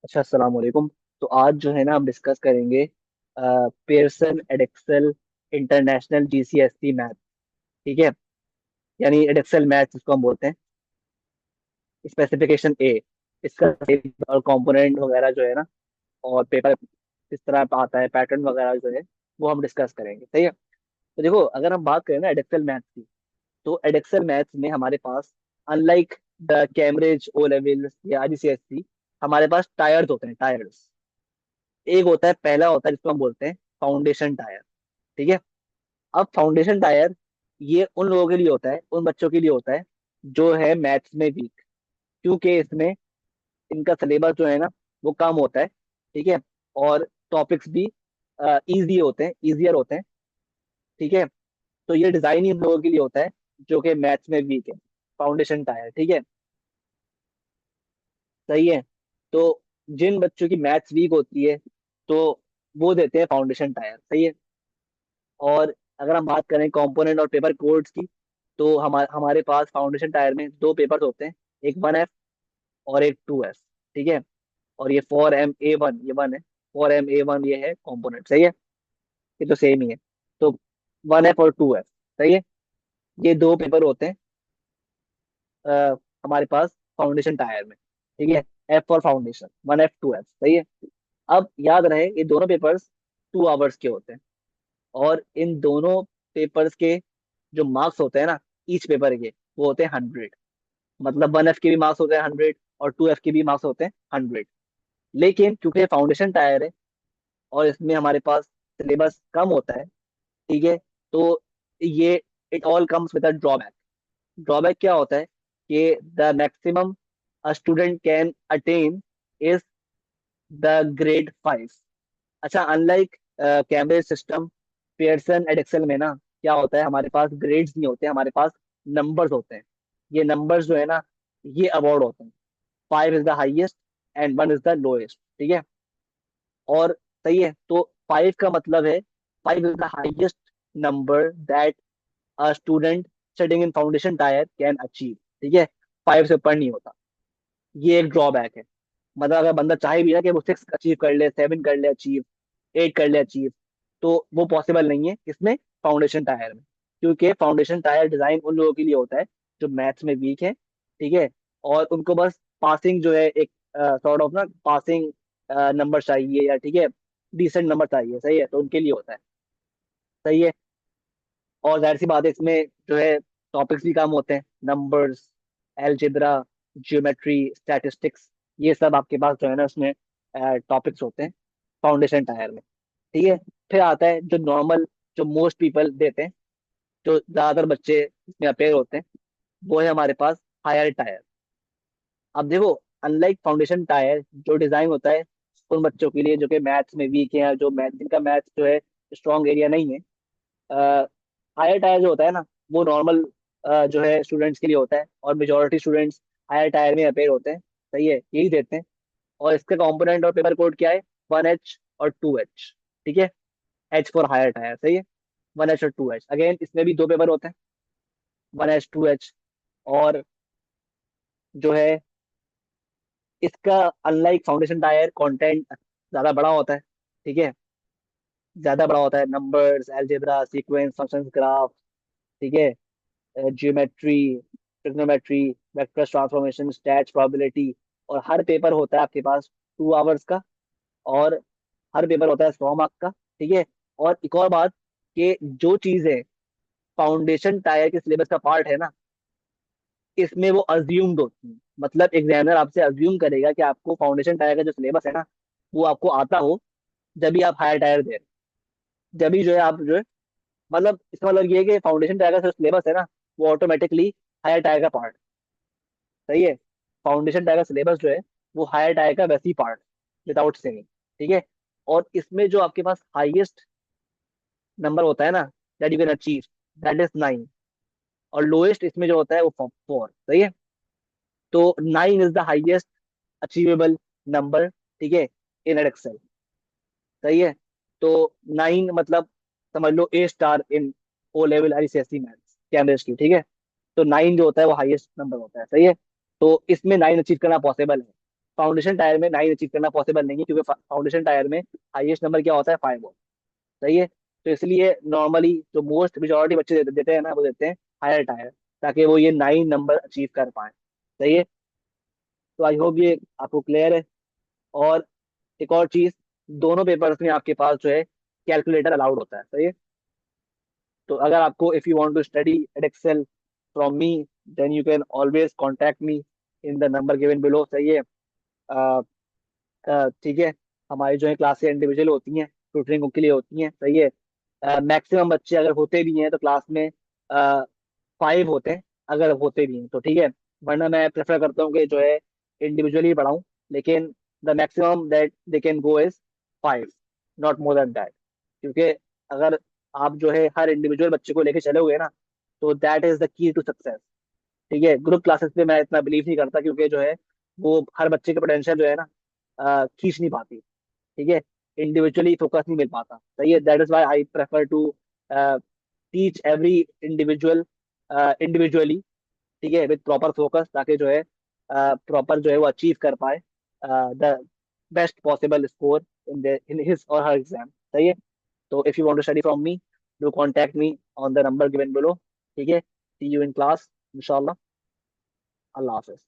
अच्छा, अस्सलाम वालेकुम। तो आज जो है ना हम डिस्कस करेंगे पियर्सन एडेक्सल इंटरनेशनल जीसीएससी मैथ। ठीक है, यानी एडेक्सल मैथ जिसको हम बोलते हैं। स्पेसिफिकेशन ए, इसका और कंपोनेंट वगैरह जो है ना, और पेपर किस तरह का आता है, पैटर्न वगैरह जो है वो हम डिस्कस करेंगे। सही है। तो देखो, अगर हम बात करें ना एडेक्सल मैथ की, तो एडेक्सल मैथ में हमारे पास unlike the Cambridge O level या आईजीसीएससी, हमारे पास टायर्स होते हैं, टायर्स। एक होता है, पहला होता है जिसको हम बोलते हैं फाउंडेशन टायर। ठीक है। अब फाउंडेशन टायर ये उन लोगों के लिए होता है, उन बच्चों के लिए होता है जो है मैथ्स में वीक, क्योंकि इसमें इनका सिलेबस जो है ना वो कम होता है। ठीक है। और टॉपिक्स भी इजी होते हैं, इजियर होते हैं। ठीक है। तो ये डिजाइन ही उन लोगों के लिए होता है जो कि मैथ्स में वीक है, फाउंडेशन टायर। ठीक है। सही है। तो जिन बच्चों की मैथ्स वीक होती है, तो वो देते हैं फाउंडेशन टायर। सही है। और अगर हम बात करें कंपोनेंट और पेपर कोड्स की, तो हमारे पास फाउंडेशन टायर में दो पेपर्स होते हैं, एक 1F और एक 2F। ठीक है। और ये 4MA1 ये 1 है, 4MA1 ये है कंपोनेंट। सही है। ये तो सेम ही है। तो 1F और 2F। सही है। ये दो पेपर होते हैं अ, हमारे पास फाउंडेशन टायर में। ठीक है। F for foundation, 1F 2F। सही है। अब याद रहे ये दोनों पेपर्स 2 आवर्स के होते हैं, और इन दोनों पेपर्स के जो मार्क्स होते हैं ना, ईच पेपर के, वो होते हैं 100। मतलब 1F के भी मार्क्स होते हैं 100 और 2F के भी मार्क्स होते हैं 100। लेकिन क्योंकि फाउंडेशन टायर है और इसमें हमारे पास सिलेबस कम होता है, ठीक है, तो ये it all comes with a drawback. Drawback क्या होता है कि the maximum a student can attain is the grade 5। अच्छा, अनलाइक कैम्ब्रिज सिस्टम, पियर्सन एडेक्सल में ना क्या होता है, हमारे पास ग्रेड्स नहीं होते, हमारे पास नंबर्स होते हैं। ये नंबर्स जो है ना, ये अवार्ड होते हैं। 5 is the highest and 1 is the lowest. ठीक है। और सही है, तो 5 का मतलब है 5 is the highest number that a student studying in foundation tyre can achieve. ठीक है। 5 से ऊपर नहीं होता। ये एक ड्रॉबैक है। मतलब अगर बंदा चाहे भी ना कि वो 6 अचीव कर ले, 7 कर ले अचीव, 8 कर ले अचीव, तो वो पॉसिबल नहीं है इसमें, फाउंडेशन टायर में। क्योंकि फाउंडेशन टायर डिजाइन उन लोगों के लिए होता है जो मैथ्स में वीक है। ठीक है। और उनको बस पासिंग जो है, एक सॉर्ट ऑफ ना पासिंग नंबर चाहिए, या ठीक है डिसेंट नंबर चाहिए। सही है, तो उनके लिए होता है। सही है। और जाहिर सी बात है, इसमें जो है टॉपिक्स भी कम होते हैं, नंबर्स, एलजेब्रा, ज्योमेट्री, स्टैटिस्टिक्स, ये सब आपके पास जो है ना उसमें टॉपिक्स होते हैं फाउंडेशन टायर में। ठीक है। फिर आता है जो नॉर्मल, जो मोस्ट पीपल देते हैं, जो ज्यादातर बच्चे इसमें अपेयर होते हैं, वो है हमारे पास हायर टायर। अब देखो, अनलाइक फाउंडेशन टायर जो डिजाइन होता है उन बच्चों के लिए जो कि मैथ्स में वीक है, जो मैथ जिनका मैथ्स जो है स्ट्रॉन्ग एरिया नहीं है, हायर टायर जो होता है ना, वो नॉर्मल जो है स्टूडेंट्स के लिए होता है, और मेजोरिटी स्टूडेंट्स हायर टायर में अपेयर होते हैं। सही है, यही देते हैं। और इसका कंपोनेंट और पेपर कोड क्या है, 1H और 2H। ठीक है। H for higher tier. सही है। 1H और 2H, अगेन इसमें भी दो पेपर होते हैं, 1H 2H। और जो है इसका अनलाइक फाउंडेशन टायर कंटेंट ज्यादा बड़ा होता है। ठीक है। ज्यादा बड़ा होता है, numbers, algebra, sequence, functions, graph. ठीक है। Geometry, trigonometry, vector transformation, stats, probability. और हर पेपर होता है आपके पास 2 आवर्स का, और हर पेपर होता है 100 मार्क्स का। ठीक है। और एक और बात, कि जो चीजें फाउंडेशन टायर के सिलेबस का पार्ट है ना, इसमें वो अज्यूम्ड होती है। मतलब एग्जामिनर आपसे अज्यूम करेगा कि आपको फाउंडेशन टायर का जो सिलेबस है ना, वो आपको आता हो, जब भी आप हायर टायर दे रहे हैं। जब भी जो है आप जो है, मतलब इसका मतलब ये है कि फाउंडेशन टायर का जो सिलेबस है ना, वो ऑटोमेटिकली हायर टायर का पार्ट। सही है। फाउंडेशन टायर का सिलेबस जो है वो हायर टायर का वैसी पार्ट, विदाउट सेइंग। ठीक है। और इसमें जो आपके पास हाईएस्ट नंबर होता है ना, that you can achieve, that is 9। और लोएस्ट इसमें जो होता है वो 4। सही है। तो 9 is the highest achievable number. ठीक है, इन एक्सेल। सही है। तो 9 मतलब समझ लो A star in O level ICSC maths chemistry. ठीक है। तो 9 जो होता है वो हाईएस्ट नंबर होता है। सही है। तो इसमें 9 अचीव करना पॉसिबल है। फाउंडेशन टायर में 9 अचीव करना पॉसिबल नहीं है, क्योंकि फाउंडेशन टायर में हाईएस्ट नंबर क्या होता है, 5 होता है। सही है। तो इसलिए नॉर्मली जो मोस्ट मेजोरिटी बच्चे देते हैं ना, वो देते हैं हायर टायर, ताकि वो ये 9 नंबर अचीव कर पाए। सही है। तो आई होप ये आपको क्लियर है। और एक और चीज, दोनों पेपर्स में आपके पास जो है कैलकुलेटर अलाउड होता है। सही है। तो अगर आपको, if you want to study at Excel from me, then you can always contact me in the number given below. सही है। अ, ठीक है। हमारी जो है क्लासेस इंडिविजुअल होती हैं, ट्यूटरिंग के लिए होती हैं। सही है। मैक्सिमम बच्चे अगर होते भी हैं तो क्लास में 5 होते हैं, अगर होते भी हैं तो। ठीक है। वरना मैं प्रेफर करता हूँ कि जो है इंडिविजुअली पढ़ाऊँ, लेकिन the maximum that they can go is 5, not more than that. क्योंकि अगर आप जो है हर इंडिविजुअल बच्चे को लेके चलोगे ना, तो that is the key to success. ठीक है। ग्रुप क्लासेस पे मैं इतना बिलीव नहीं करता, क्योंकि जो है वो हर बच्चे के पोटेंशियल जो है ना खींच नहीं पाती। ठीक है। इंडिविजुअली फोकस नहीं मिल पाता। सही है। That is why I prefer to teach every individual individually. ठीक है, विद प्रॉपर फोकस, ताकि जो है प्रॉपर जो है वो अचीव कर पाए the best possible score in his or her exam. सही है। तो if you want to study from me, do contact me on the number given below. ठीक है। सी यू इन क्लास इंशाल्लाह। अल्लाह हाफिज।